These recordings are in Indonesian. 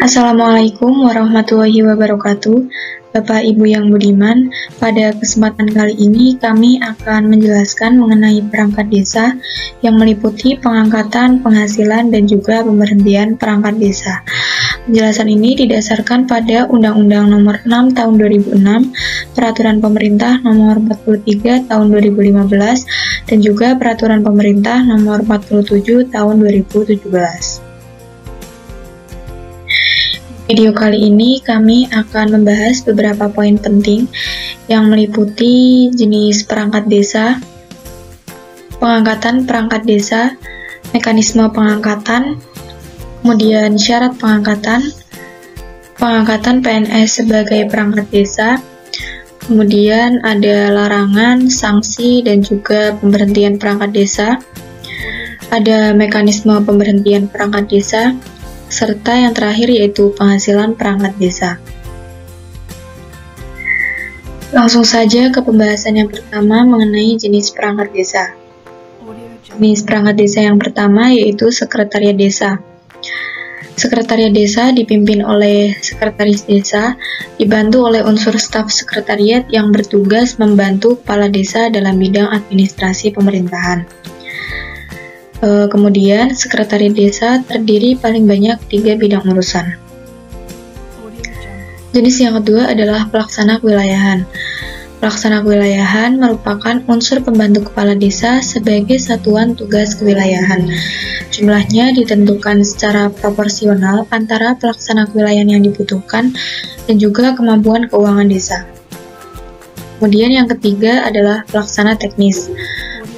Assalamualaikum warahmatullahi wabarakatuh. Bapak Ibu yang budiman, pada kesempatan kali ini kami akan menjelaskan mengenai perangkat desa yang meliputi pengangkatan, penghasilan, dan juga pemberhentian perangkat desa. Penjelasan ini didasarkan pada Undang-Undang Nomor 6 Tahun 2006, Peraturan Pemerintah Nomor 43 Tahun 2015, dan juga Peraturan Pemerintah Nomor 47 Tahun 2017. Video kali ini kami akan membahas beberapa poin penting yang meliputi jenis perangkat desa, pengangkatan perangkat desa, mekanisme pengangkatan, kemudian syarat pengangkatan, pengangkatan PNS sebagai perangkat desa, kemudian ada larangan, sanksi, dan juga pemberhentian perangkat desa, ada mekanisme pemberhentian perangkat desa, serta yang terakhir yaitu penghasilan perangkat desa. Langsung saja ke pembahasan yang pertama mengenai jenis perangkat desa. Jenis perangkat desa yang pertama yaitu sekretariat desa. Sekretariat desa dipimpin oleh sekretaris desa, dibantu oleh unsur staf sekretariat yang bertugas membantu kepala desa dalam bidang administrasi pemerintahan. Kemudian, sekretariat desa terdiri paling banyak 3 bidang urusan. Jenis yang kedua adalah pelaksana kewilayahan. Pelaksana kewilayahan merupakan unsur pembantu kepala desa sebagai satuan tugas kewilayahan. Jumlahnya ditentukan secara proporsional antara pelaksana kewilayahan yang dibutuhkan dan juga kemampuan keuangan desa. Kemudian yang ketiga adalah pelaksana teknis.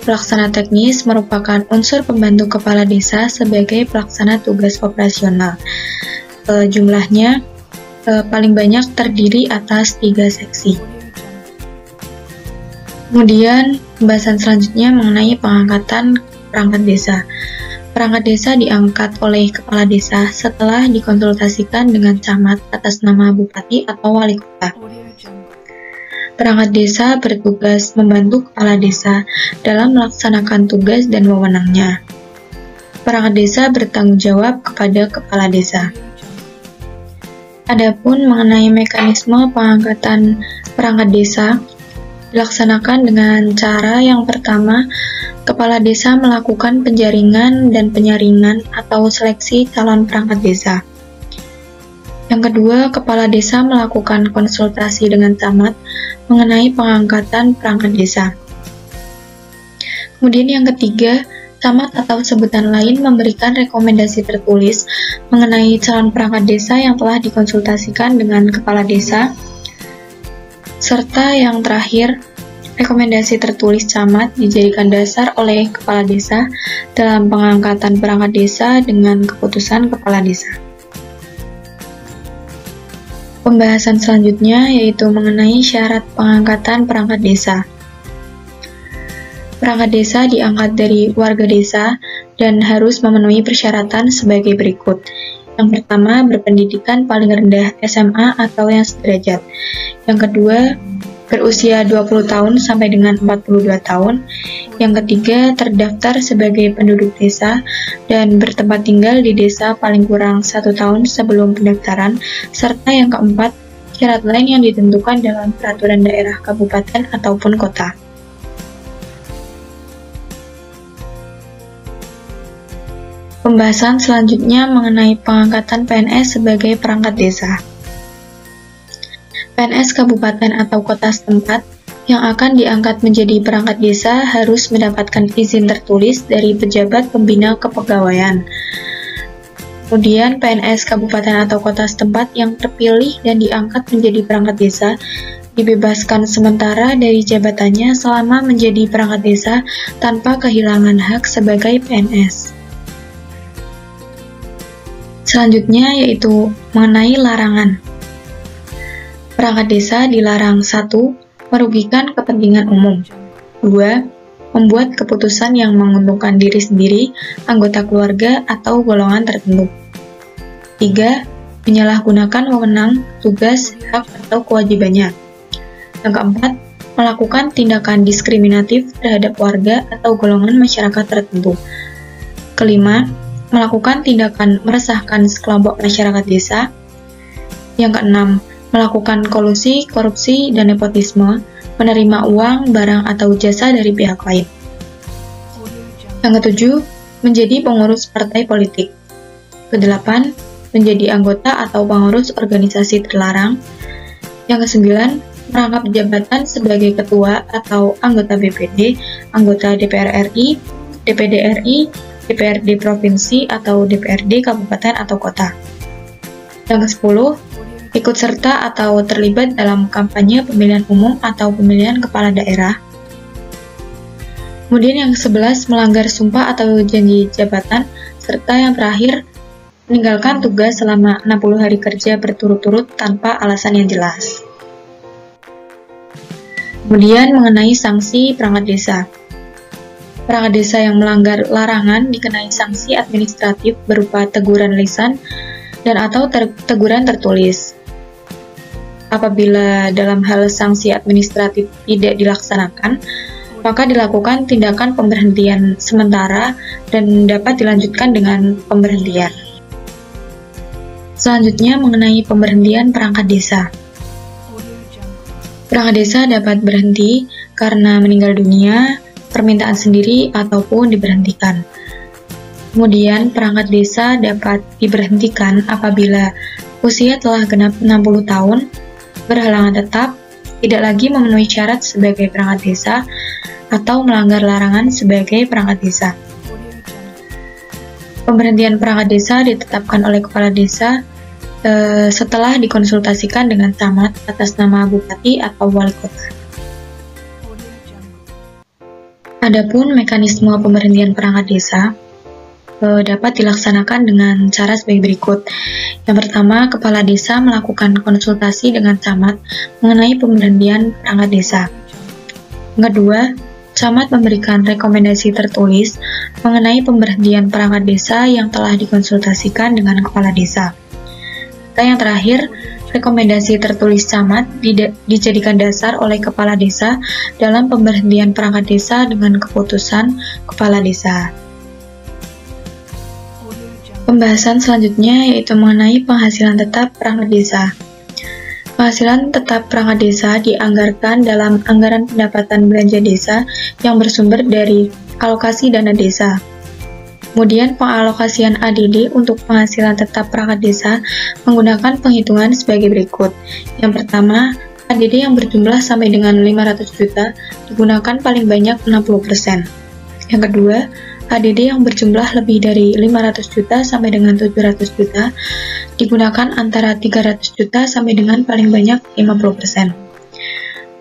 Pelaksana teknis merupakan unsur pembantu kepala desa sebagai pelaksana tugas operasional. Jumlahnya paling banyak terdiri atas 3 seksi. Kemudian pembahasan selanjutnya mengenai pengangkatan perangkat desa. Perangkat desa diangkat oleh kepala desa setelah dikonsultasikan dengan camat atas nama bupati atau wali kota. Perangkat desa bertugas membantu kepala desa dalam melaksanakan tugas dan wewenangnya. Perangkat desa bertanggung jawab kepada kepala desa. Adapun mengenai mekanisme pengangkatan perangkat desa, dilaksanakan dengan cara yang pertama, kepala desa melakukan penjaringan dan penyaringan atau seleksi calon perangkat desa. Yang kedua, kepala desa melakukan konsultasi dengan camat mengenai pengangkatan perangkat desa. Kemudian yang ketiga, camat atau sebutan lain memberikan rekomendasi tertulis mengenai calon perangkat desa yang telah dikonsultasikan dengan kepala desa. Serta yang terakhir, rekomendasi tertulis camat dijadikan dasar oleh kepala desa dalam pengangkatan perangkat desa dengan keputusan kepala desa. Pembahasan selanjutnya yaitu mengenai syarat pengangkatan perangkat desa. Perangkat desa diangkat dari warga desa dan harus memenuhi persyaratan sebagai berikut. Yang pertama, berpendidikan paling rendah SMA atau yang sederajat. Yang kedua, berusia 20 tahun sampai dengan 42 tahun. Yang ketiga, terdaftar sebagai penduduk desa dan bertempat tinggal di desa paling kurang 1 tahun sebelum pendaftaran, serta yang keempat, syarat lain yang ditentukan dalam peraturan daerah, kabupaten, ataupun kota. Pembahasan selanjutnya mengenai pengangkatan PNS sebagai perangkat desa. PNS kabupaten atau kota setempat yang akan diangkat menjadi perangkat desa harus mendapatkan izin tertulis dari pejabat pembina kepegawaian. Kemudian PNS kabupaten atau kota setempat yang terpilih dan diangkat menjadi perangkat desa dibebaskan sementara dari jabatannya selama menjadi perangkat desa tanpa kehilangan hak sebagai PNS. Selanjutnya yaitu mengenai larangan. Perangkat desa dilarang 1. Merugikan kepentingan umum. 2. Membuat keputusan yang menguntungkan diri sendiri, anggota keluarga, atau golongan tertentu. 3. Menyalahgunakan wewenang, tugas, hak, atau kewajibannya. Yang keempat, melakukan tindakan diskriminatif terhadap warga atau golongan masyarakat tertentu. Kelima, melakukan tindakan meresahkan sekelompok masyarakat desa. Yang keenam, melakukan kolusi, korupsi, dan nepotisme, menerima uang, barang, atau jasa dari pihak lain. Yang ketujuh, menjadi pengurus partai politik. Kedelapan, menjadi anggota atau pengurus organisasi terlarang. Yang kesembilan, merangkap jabatan sebagai ketua atau anggota BPD, anggota DPR RI, DPD RI, DPRD Provinsi, atau DPRD Kabupaten atau Kota. Yang ke-10, ikut serta atau terlibat dalam kampanye pemilihan umum atau pemilihan kepala daerah. Kemudian yang ke-11, melanggar sumpah atau janji jabatan, serta yang terakhir, meninggalkan tugas selama 60 hari kerja berturut-turut tanpa alasan yang jelas. Kemudian mengenai sanksi perangkat desa. Perangkat desa yang melanggar larangan dikenai sanksi administratif berupa teguran lisan dan atau teguran tertulis. Apabila dalam hal sanksi administratif tidak dilaksanakan, maka dilakukan tindakan pemberhentian sementara dan dapat dilanjutkan dengan pemberhentian. Selanjutnya mengenai pemberhentian perangkat desa. Perangkat desa dapat berhenti karena meninggal dunia, permintaan sendiri, ataupun diberhentikan. Kemudian perangkat desa dapat diberhentikan apabila usia telah genap 60 tahun, berhalangan tetap, tidak lagi memenuhi syarat sebagai perangkat desa, atau melanggar larangan sebagai perangkat desa. Pemberhentian perangkat desa ditetapkan oleh kepala desa setelah dikonsultasikan dengan camat atas nama bupati atau wali kota. Adapun mekanisme pemberhentian perangkat desa dapat dilaksanakan dengan cara sebagai berikut. Yang pertama, kepala desa melakukan konsultasi dengan camat mengenai pemberhentian perangkat desa. Yang kedua, camat memberikan rekomendasi tertulis mengenai pemberhentian perangkat desa yang telah dikonsultasikan dengan kepala desa. Dan yang terakhir, rekomendasi tertulis camat dijadikan dasar oleh kepala desa dalam pemberhentian perangkat desa dengan keputusan kepala desa. Pembahasan selanjutnya yaitu mengenai penghasilan tetap perangkat desa. Penghasilan tetap perangkat desa dianggarkan dalam anggaran pendapatan belanja desa yang bersumber dari alokasi dana desa. Kemudian pengalokasian ADD untuk penghasilan tetap perangkat desa menggunakan penghitungan sebagai berikut. Yang pertama, ADD yang berjumlah sampai dengan 500 juta digunakan paling banyak 60%. Yang kedua, ADD yang berjumlah lebih dari 500 juta sampai dengan 700 juta digunakan antara 300 juta sampai dengan paling banyak 50%.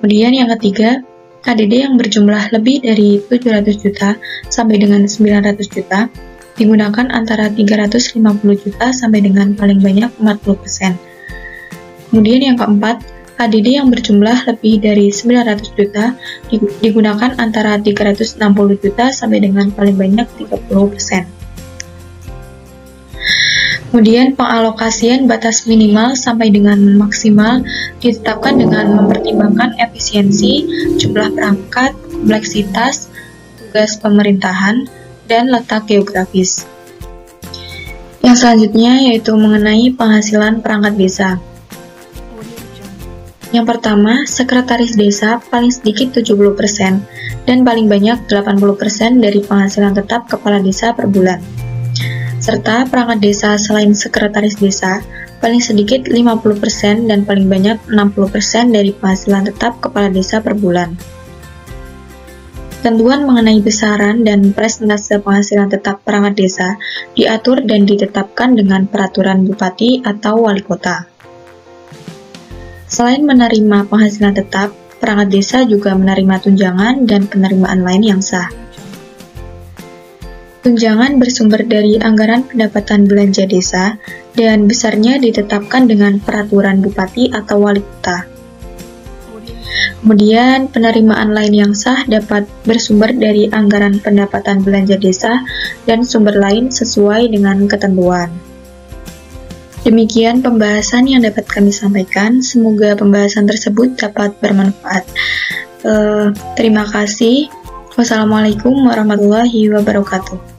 Kemudian yang ketiga, ADD yang berjumlah lebih dari 700 juta sampai dengan 900 juta digunakan antara 350 juta sampai dengan paling banyak 40%. Kemudian yang keempat, ADD yang berjumlah lebih dari 900 juta digunakan antara 360 juta sampai dengan paling banyak 30%. Kemudian pengalokasian batas minimal sampai dengan maksimal ditetapkan dengan mempertimbangkan efisiensi, jumlah perangkat, kompleksitas, tugas pemerintahan, dan letak geografis. Yang selanjutnya yaitu mengenai penghasilan perangkat desa. Yang pertama, sekretaris desa paling sedikit 70% dan paling banyak 80% dari penghasilan tetap kepala desa per bulan. Serta perangkat desa selain sekretaris desa paling sedikit 50% dan paling banyak 60% dari penghasilan tetap kepala desa per bulan. Ketentuan mengenai besaran dan persentase penghasilan tetap perangkat desa diatur dan ditetapkan dengan peraturan bupati atau wali kota. Selain menerima penghasilan tetap, perangkat desa juga menerima tunjangan dan penerimaan lain yang sah. Tunjangan bersumber dari anggaran pendapatan belanja desa dan besarnya ditetapkan dengan peraturan bupati atau wali kota. Kemudian, penerimaan lain yang sah dapat bersumber dari anggaran pendapatan belanja desa dan sumber lain sesuai dengan ketentuan. Demikian pembahasan yang dapat kami sampaikan. Semoga pembahasan tersebut dapat bermanfaat. Terima kasih. Wassalamualaikum warahmatullahi wabarakatuh.